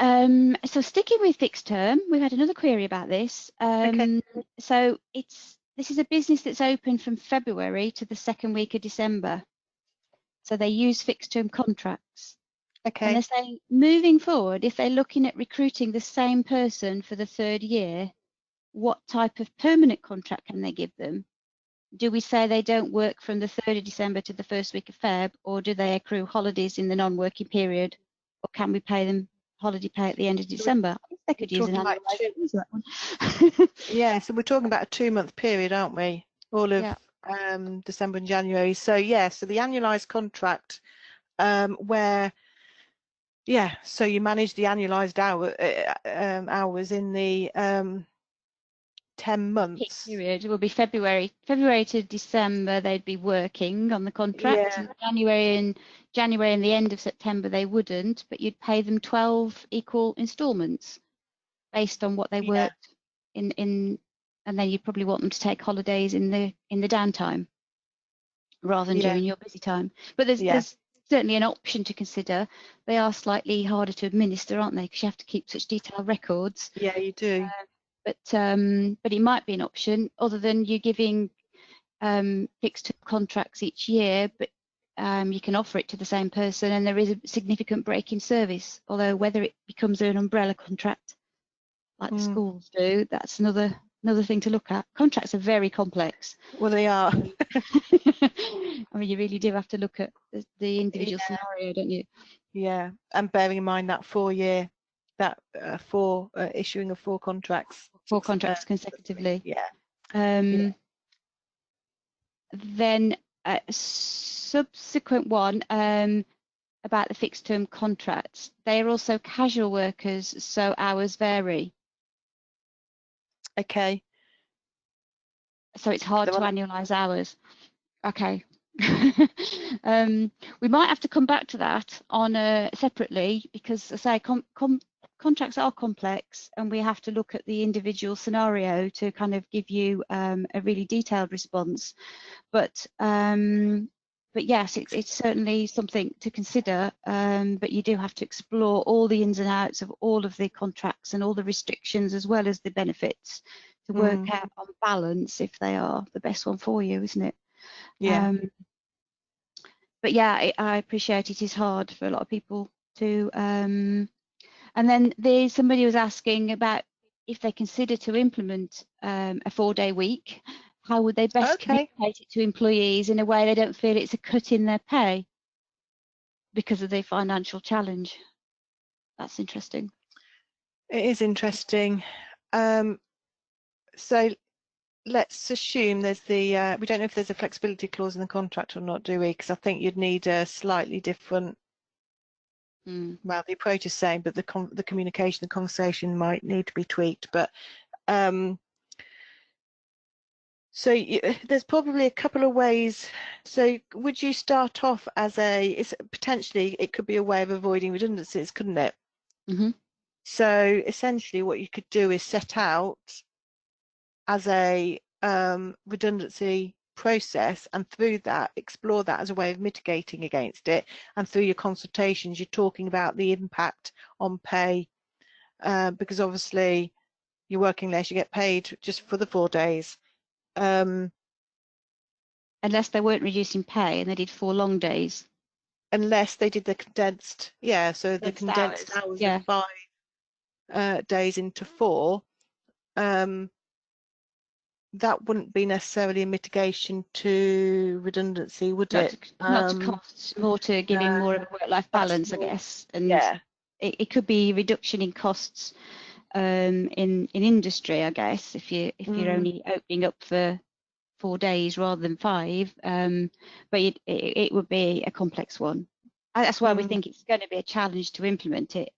So sticking with fixed term, we've had another query about this. So this is a business that's open from February to the 2nd week of December. So they use fixed term contracts. And they're saying, moving forward, if they're looking at recruiting the same person for the 3rd year, what type of permanent contract can they give them? Do we say they don't work from the 3rd of December to the 1st week of Feb, or do they accrue holidays in the non-working period, or can we pay them holiday pay at the end of December? I think they could use an annual. Yeah, so we're talking about a 2-month period, aren't we? All of December and January. So so the annualized contract where so you manage the annualized hours in the 10 months. Peak period will be February to December. They'd be working on the contract. And January and the end of September they wouldn't, but you'd pay them 12 equal instalments based on what they worked in, and then you'd probably want them to take holidays in the downtime rather than during your busy time. But there's certainly an option to consider. They are slightly harder to administer, aren't they? Because you have to keep such detailed records. Yeah, you do. But it might be an option, other than you giving fixed contracts each year, but you can offer it to the same person and there is a significant break in service. Although whether it becomes an umbrella contract like the schools do, that's another thing to look at. Contracts are very complex. Well, they are. I mean, you really do have to look at the individual scenario, don't you? Yeah, and bearing in mind that 4-year, that issuing of 4 contracts. 4 contracts consecutively. Yeah. Then subsequent one about the fixed term contracts, they are also casual workers, so hours vary. Okay. So it's hard The to one- annualise hours. Okay. We might have to come back to that on separately, because as I say contracts are complex, and we have to look at the individual scenario to kind of give you a really detailed response. But yes, it's certainly something to consider. But you do have to explore all the ins and outs of all of the contracts and all the restrictions, as well as the benefits, to work out on balance if they are the best one for you, isn't it? Yeah. But yeah, I appreciate it is hard for a lot of people to. And then there's somebody was asking about if they consider to implement a 4-day week, how would they best Okay. communicate it to employees in a way they don't feel it's a cut in their pay because of the financial challenge? That's interesting. It is interesting. So let's assume there's the, we don't know if there's a flexibility clause in the contract or not, do we? Because I think you'd need a slightly different, well, the approach is same, but the communication, the conversation might need to be tweaked. But so there's probably a couple of ways. So would you start off as potentially it could be a way of avoiding redundancies, couldn't it? So essentially what you could do is set out as a redundancy process, and through that explore that as a way of mitigating against it, and through your consultations you're talking about the impact on pay, because obviously you're working less, you get paid just for the 4 days. Unless they weren't reducing pay and they did 4 long days. Unless they did the condensed, so the condensed hours yeah. of 5 days into 4, that wouldn't be necessarily a mitigation to redundancy, would it? Not to costs, more to giving more of a work-life balance, I guess. And yeah, it could be reduction in costs in industry, I guess, if you're only opening up for 4 days rather than 5. But it would be a complex one. That's why we think it's going to be a challenge to implement it,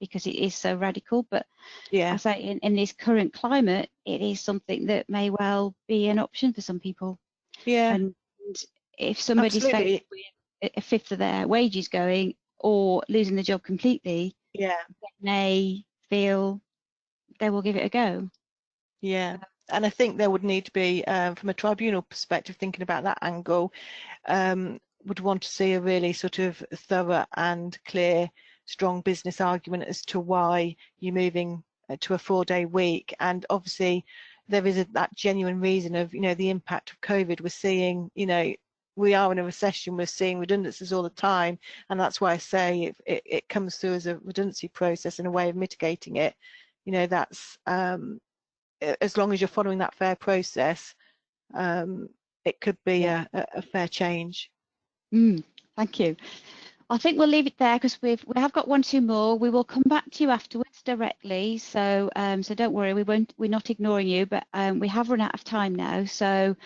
because it is so radical. But I say in this current climate, it is something that may well be an option for some people. Yeah. And if somebody's faced with a fifth of their wages going, or losing the job completely, yeah, they feel they will give it a go. Yeah. And I think there would need to be, from a tribunal perspective, thinking about that angle, would want to see a really sort of thorough and clear, strong business argument as to why you're moving to a 4-day week. And obviously there is that genuine reason of, the impact of COVID. We're seeing, we are in a recession, we're seeing redundancies all the time. And that's why I say it comes through as a redundancy process and a way of mitigating it. That's, as long as you're following that fair process, it could be a fair change. Thank you. I think we'll leave it there, because we have got 1-2 more. We will come back to you afterwards directly. So so don't worry, we're not ignoring you, but we have run out of time now. So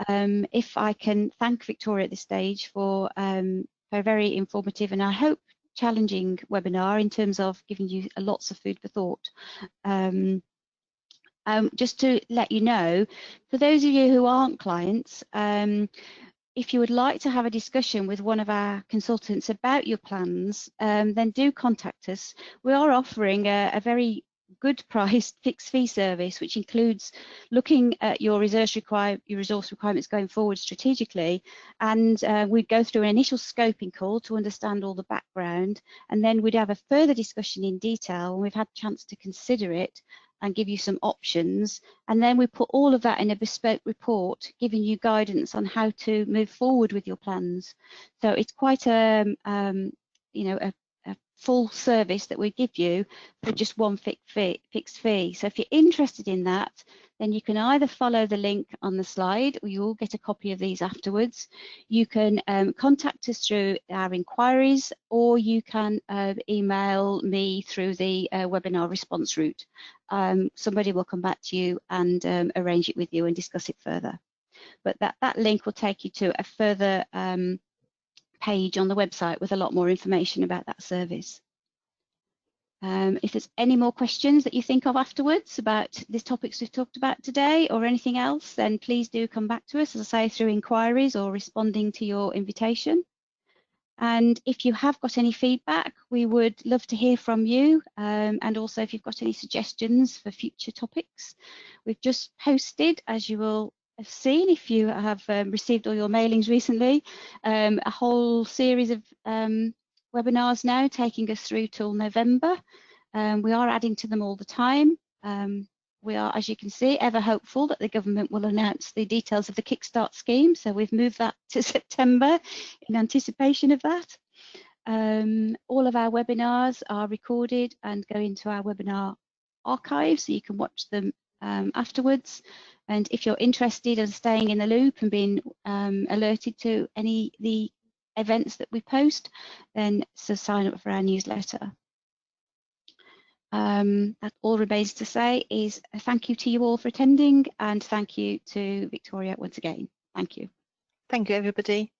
if I can thank Victoria at this stage for a very informative and I hope challenging webinar in terms of giving you lots of food for thought. Just to let you know, for those of you who aren't clients, if you would like to have a discussion with one of our consultants about your plans, then do contact us. We are offering a very good priced fixed fee service, which includes looking at your resource requirements going forward strategically, and we'd go through an initial scoping call to understand all the background, and then we'd have a further discussion in detail when we've had a chance to consider it and give you some options, and then we put all of that in a bespoke report giving you guidance on how to move forward with your plans. So it's quite a full service that we give you for just one fixed fee. So if you're interested in that, then you can either follow the link on the slide, or you will get a copy of these afterwards. You can contact us through our inquiries, or you can email me through the webinar response route. Somebody will come back to you and arrange it with you and discuss it further. but that link will take you to a further page on the website with a lot more information about that service. If there's any more questions that you think of afterwards about the topics we've talked about today or anything else, then please do come back to us, as I say, through inquiries or responding to your invitation. And if you have got any feedback, we would love to hear from you. And also if you've got any suggestions for future topics. We've just posted, as you will have seen if you have received all your mailings recently, a whole series of webinars now taking us through till November. We are adding to them all the time. We are, as you can see, ever hopeful that the government will announce the details of the Kickstart scheme. So we've moved that to September in anticipation of that. All of our webinars are recorded and go into our webinar archive, so you can watch them afterwards. And if you're interested in staying in the loop and being alerted to the events that we post, then so sign up for our newsletter. That all remains to say is a thank you to you all for attending, and thank you to Victoria once again. Thank you. Thank you, everybody.